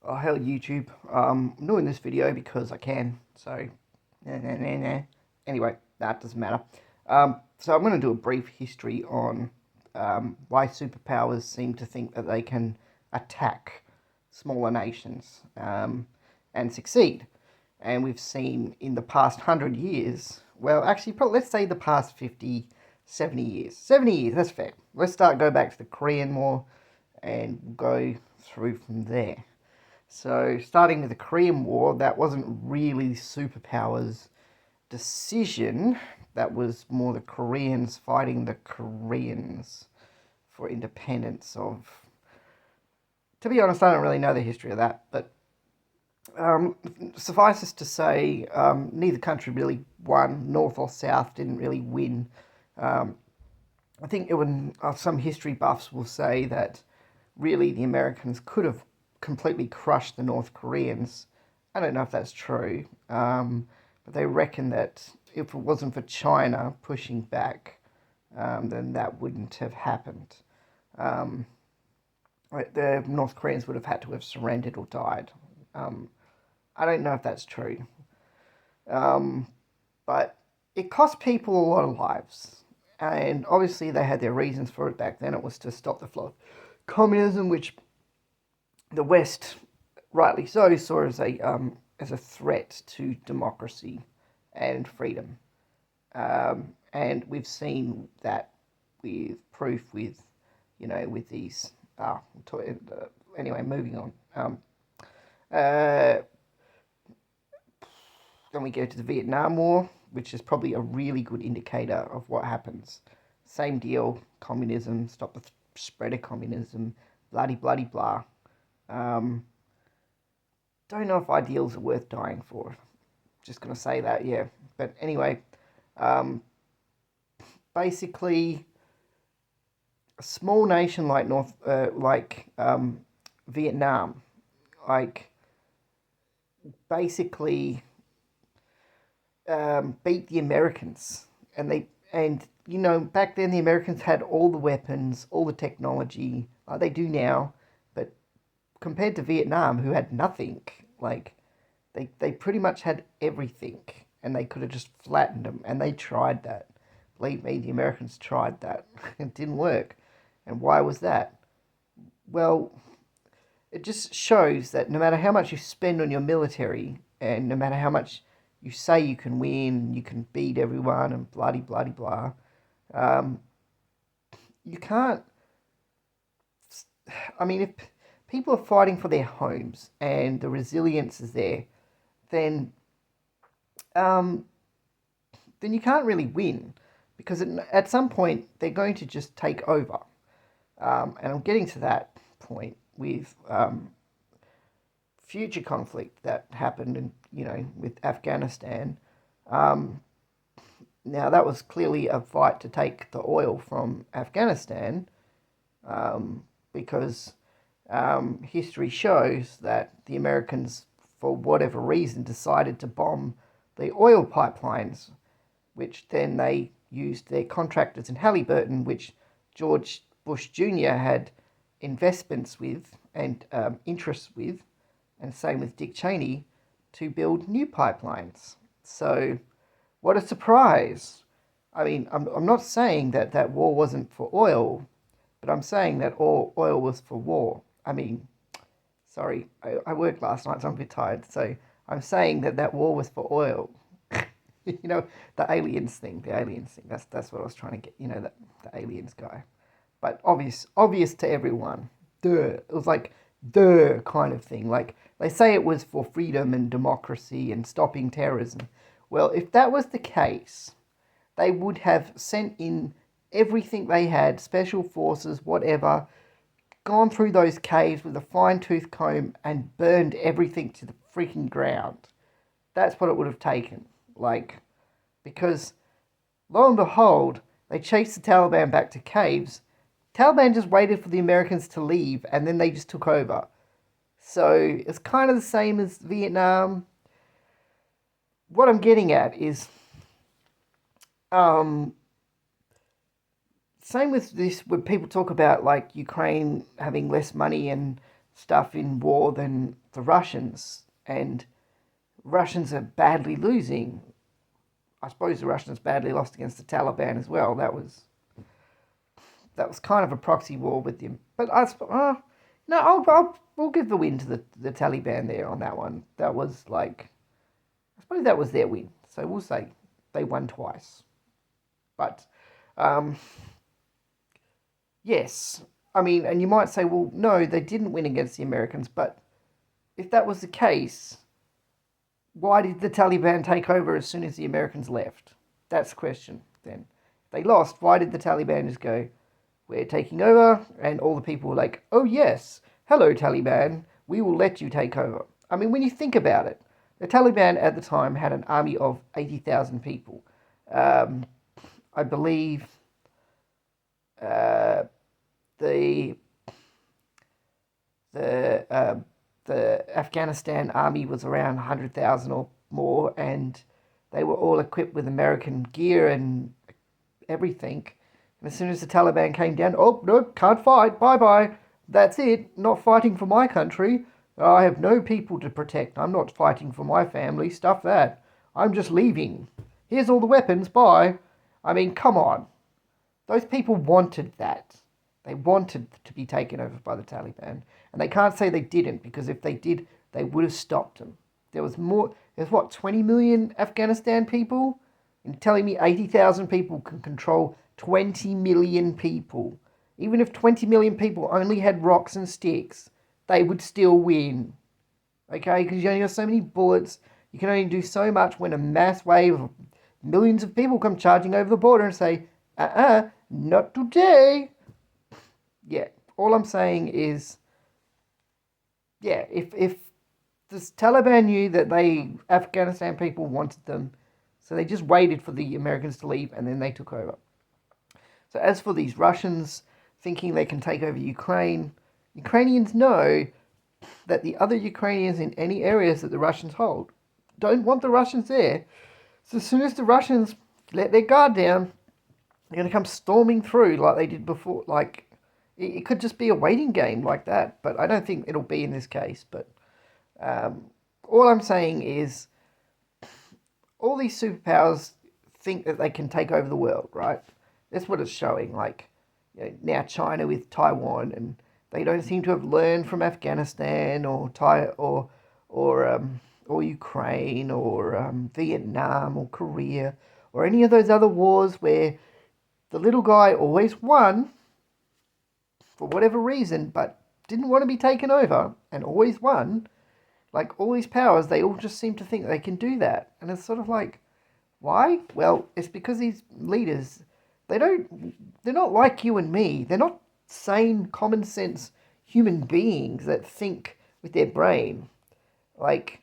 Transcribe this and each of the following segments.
Oh, hell, YouTube. I'm doing this video because I can. So, anyway, that doesn't matter. So I'm going to do a brief history on why superpowers seem to think that they can attack smaller nations and succeed. And we've seen in the past 100 years, well, actually, probably, let's say the past 50, 70 years. 70 years, that's fair. Go back to the Korean War and go through from there. So, starting with the Korean War, that wasn't really superpowers' decision. That was more the Koreans fighting the Koreans for independence of. To be honest, I don't really know the history of that, but um, suffice it to say, neither country really won. North or South didn't really win. Um, I think it would, some history buffs will say that really the Americans could have completely crushed the North Koreans. I don't know if that's true, but they reckon that if it wasn't for China pushing back, then that wouldn't have happened. Um, the North Koreans would have had to have surrendered or died. Um, I don't know if that's true, um, but it cost people a lot of lives. And obviously, they had their reasons for it back then. It was to stop the flow of communism, which the West, rightly so, saw as a threat to democracy and freedom. And we've seen that with proof with, with these. Anyway, moving on. Uh, then we go to the Vietnam War, which is probably a really good indicator of what happens. Same deal, communism, stop the spread of communism, bloody bloody blah. Um, don't know if ideals are worth dying for. Just gonna say that, yeah. But anyway, um, basically, a small nation like Vietnam, like basically beat the Americans, and back then the Americans had all the weapons, all the technology like they do now, but compared to Vietnam, who had nothing, like they pretty much had everything, and they could have just flattened them, and they tried that. Believe me, the Americans tried that. It didn't work. And why was that? Well, it just shows that no matter how much you spend on your military, and no matter how much you say you can win, you can beat everyone, and bloody bloody blah, um, you can't. I mean, if people are fighting for their homes and the resilience is there, then um, then you can't really win because at some point they're going to just take over. And I'm getting to that point with future conflict that happened, with Afghanistan. Um, Now that was clearly a fight to take the oil from Afghanistan, because history shows that the Americans, for whatever reason, decided to bomb the oil pipelines, which then they used their contractors in Halliburton, which George Bush Jr. had investments with and interests with, and same with Dick Cheney, to build new pipelines. So, what a surprise! I mean, I'm not saying that that war wasn't for oil, but I'm saying that all oil was for war. I mean, sorry, I worked last night, so I'm a bit tired. So I'm saying that that war was for oil. The aliens thing, the aliens thing. That's what I was trying to get. The aliens guy. But obvious to everyone. Duh. It was like duh kind of thing. Like they say it was for freedom and democracy and stopping terrorism. Well, if that was the case, they would have sent in everything they had, special forces, whatever, gone through those caves with a fine tooth comb and burned everything to the freaking ground. That's what it would have taken. Because lo and behold, they chased the Taliban back to caves. Taliban just waited for the Americans to leave and then they just took over. So it's kind of the same as Vietnam. What I'm getting at is um, same with this when people talk about like Ukraine having less money and stuff in war than the Russians, and Russians are badly losing. I suppose the Russians badly lost against the Taliban as well. That was kind of a proxy war with them. But no, we'll give the win to the Taliban there on that one. That was like, I suppose that was their win. So we'll say they won twice. But um, yes, I mean, and you might say, well, no, they didn't win against the Americans. But if that was the case, why did the Taliban take over as soon as the Americans left? That's the question then. If they lost, why did the Taliban just go, we're taking over? And all the people were like, oh yes, hello Taliban, we will let you take over. I mean, when you think about it, the Taliban at the time had an army of 80,000 people. I believe uh, the the uh, the Afghanistan army was around 100,000 or more, and they were all equipped with American gear and everything. And as soon as the Taliban came down, oh, no, can't fight, bye bye. That's it, not fighting for my country. I have no people to protect. I'm not fighting for my family, stuff that. I'm just leaving. Here's all the weapons, bye. I mean, come on. Those people wanted that. They wanted to be taken over by the Taliban. And they can't say they didn't, because if they did, they would have stopped them. There's what, 20 million Afghanistan people? And telling me 80,000 people can control 20 million people. Even if 20 million people only had rocks and sticks, they would still win. Okay? Because you only got so many bullets. You can only do so much when a mass wave of millions of people come charging over the border and say, not today. Yeah, all I'm saying is, yeah, if the Taliban knew that Afghanistan people wanted them, so they just waited for the Americans to leave and then they took over. So as for these Russians thinking they can take over Ukraine, Ukrainians know that the other Ukrainians in any areas that the Russians hold don't want the Russians there. So as soon as the Russians let their guard down, they're going to come storming through like they did before. Like, it could just be a waiting game like that, but I don't think it'll be in this case. But all I'm saying is, all these superpowers think that they can take over the world, right? That's what it's showing. Like, now China with Taiwan, and they don't seem to have learned from Afghanistan or or Ukraine or Vietnam or Korea or any of those other wars where the little guy always won for whatever reason, but didn't want to be taken over and always won. Like, all these powers, they all just seem to think they can do that. And it's sort of like, why? Well, it's because these leaders, they're not like you and me. They're not sane, common sense human beings that think with their brain. Like,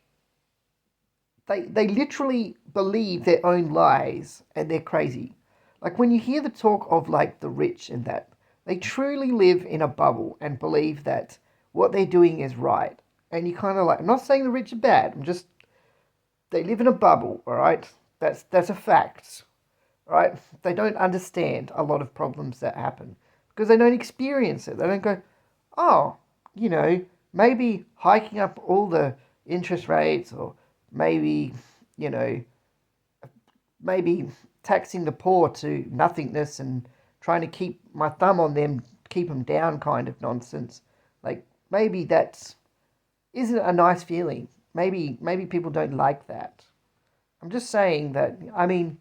they literally believe their own lies and they're crazy. Like, when you hear the talk of, like, the rich and that, they truly live in a bubble and believe that what they're doing is right. And you kind of like, I'm not saying the rich are bad. They live in a bubble, all right? That's a fact, right? They don't understand a lot of problems that happen because they don't experience it. They don't go, oh, maybe hiking up all the interest rates, or maybe, you know, maybe taxing the poor to nothingness and trying to keep my thumb on them, keep them down kind of nonsense. Like, maybe that isn't a nice feeling. Maybe people don't like that. I'm just saying that, I mean,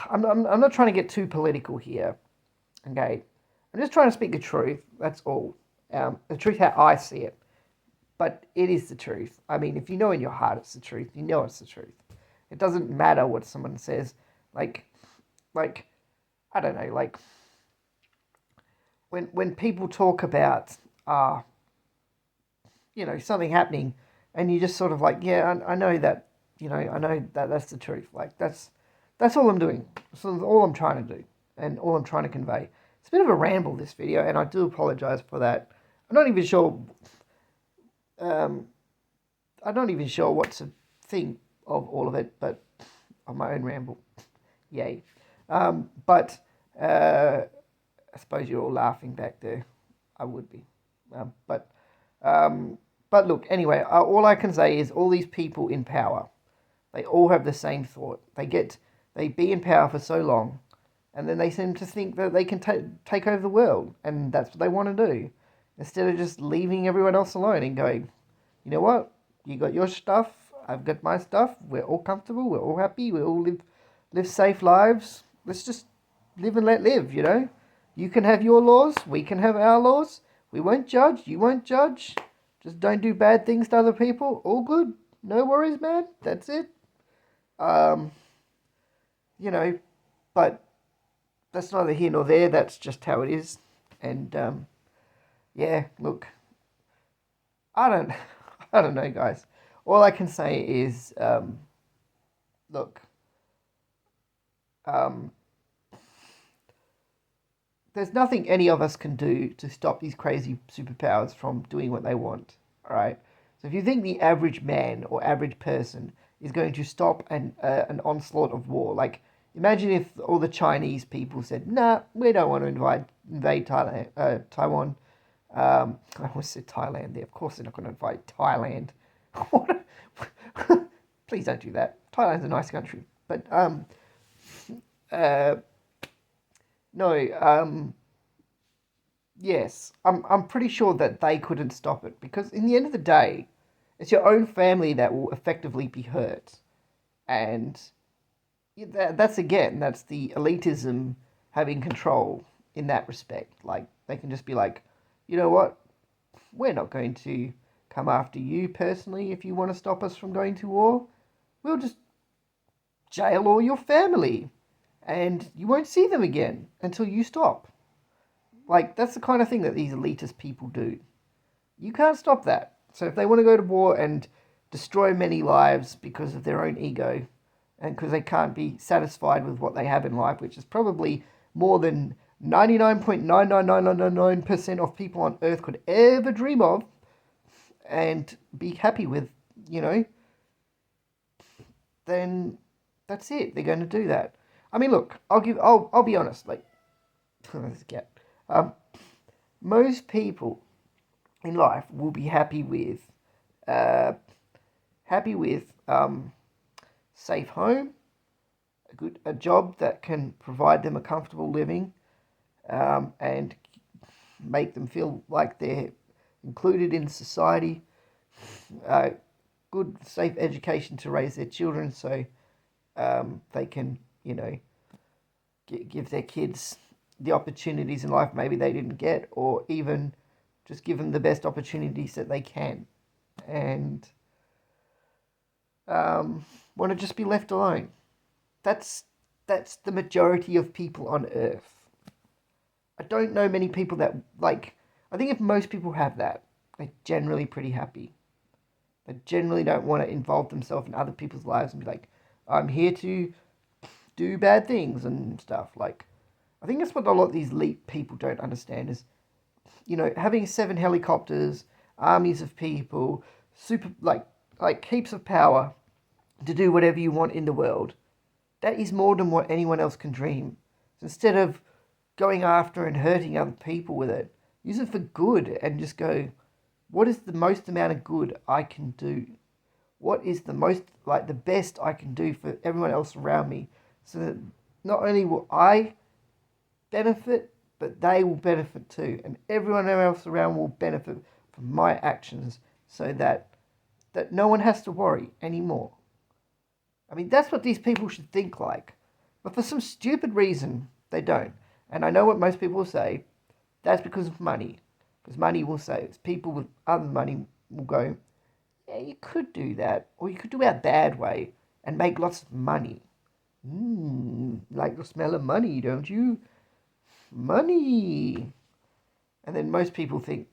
I'm not trying to get too political here, okay? I'm just trying to speak the truth, that's all. The truth how I see it. But it is the truth. I mean, if you know in your heart it's the truth, you know it's the truth. It doesn't matter what someone says. Like, I don't know, like, when people talk about, something happening, and you just sort of like, yeah, I know that, I know that that's the truth. Like, that's all I'm doing. So all I'm trying to do, and all I'm trying to convey. It's a bit of a ramble, this video, and I do apologize for that. I'm not even sure. I'm not even sure what to think of all of it, but on my own ramble, yay. But I suppose you're all laughing back there. I would be, but But look, anyway, all I can say is all these people in power, they all have the same thought. They be in power for so long, and then they seem to think that they can take over the world, and that's what they want to do, instead of just leaving everyone else alone and going, you know what, you got your stuff, I've got my stuff, we're all comfortable, we're all happy, we all live safe lives. Let's just live and let live, you know. You can have your laws, we can have our laws. We won't judge, you won't judge. Just don't do bad things to other people. All good. No worries, man. That's it. Um, you know, but that's neither here nor there. That's just how it is. And yeah, look, I don't, I don't know, guys. All I can say is, look, um, there's nothing any of us can do to stop these crazy superpowers from doing what they want. All right. So if you think the average man or average person is going to stop an onslaught of war, like imagine if all the Chinese people said, "Nah, we don't want to invade Thailand, Taiwan." I almost said Thailand there. Of course, they're not going to invade Thailand. What? Please don't do that. Thailand's a nice country, but uh, no, yes, I'm pretty sure that they couldn't stop it because in the end of the day, it's your own family that will effectively be hurt, and that's the elitism having control in that respect. Like they can just be like, you know what, we're not going to come after you personally if you want to stop us from going to war. We'll just jail all your family, and you won't see them again until you stop. Like, that's the kind of thing that these elitist people do. You can't stop that. So if they want to go to war and destroy many lives because of their own ego and because they can't be satisfied with what they have in life, which is probably more than 99.99999% of people on earth could ever dream of and be happy with, you know, then that's it. They're going to do that. I mean, look, I'll be honest. Like, let's get um, most people in life will be uh, happy with safe home, a job that can provide them a comfortable living, and make them feel like they're included in society. Uh, Good, safe education to raise their children, so they can, you know, give their kids the opportunities in life maybe they didn't get, or even just give them the best opportunities that they can, and want to just be left alone. That's that's the majority of people on Earth. I don't know many people that like. I think if most people have that, they're generally pretty happy. They generally don't want to involve themselves in other people's lives and be like, I'm here to do bad things and stuff. Like, I think that's what a lot of these elite people don't understand is, you know, having 7 helicopters, armies of people, super like heaps of power to do whatever you want in the world. That is more than what anyone else can dream. So instead of going after and hurting other people with it, use it for good and just go, what is the most amount of good I can do? What is the most, like, the best I can do for everyone else around me so that not only will I benefit, but they will benefit too, and everyone else around will benefit from my actions so that no one has to worry anymore. I mean, that's what these people should think like. But for some stupid reason, they don't. And I know what most people will say. That's because of money. Because money will say, it's people with other money will go, yeah, you could do that. Or you could do it a bad way and make lots of money. Like the smell of money, don't you? Money. And then most people think,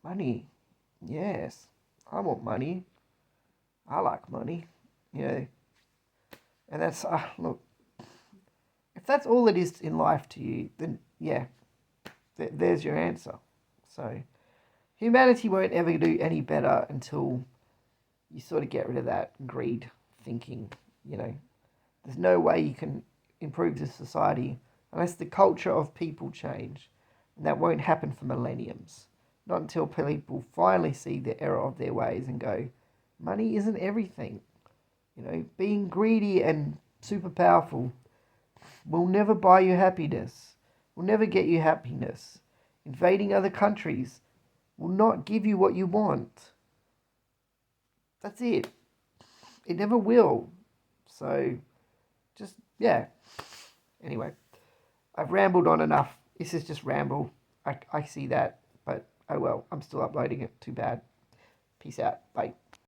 money. Yes, I want money. I like money. You know, and that's, look, if that's all it is in life to you, then yeah, there's your answer. So, humanity won't ever do any better until you sort of get rid of that greed thinking, you know. There's no way you can improve this society unless the culture of people change. And that won't happen for millenniums. Not until people finally see the error of their ways and go, money isn't everything. Being greedy and super powerful will never buy you happiness, will never get you happiness. Invading other countries will not give you what you want. That's it. It never will. So, just, yeah. Anyway, I've rambled on enough. This is just ramble. I see that. But, oh well, I'm still uploading it. Too bad. Peace out. Bye.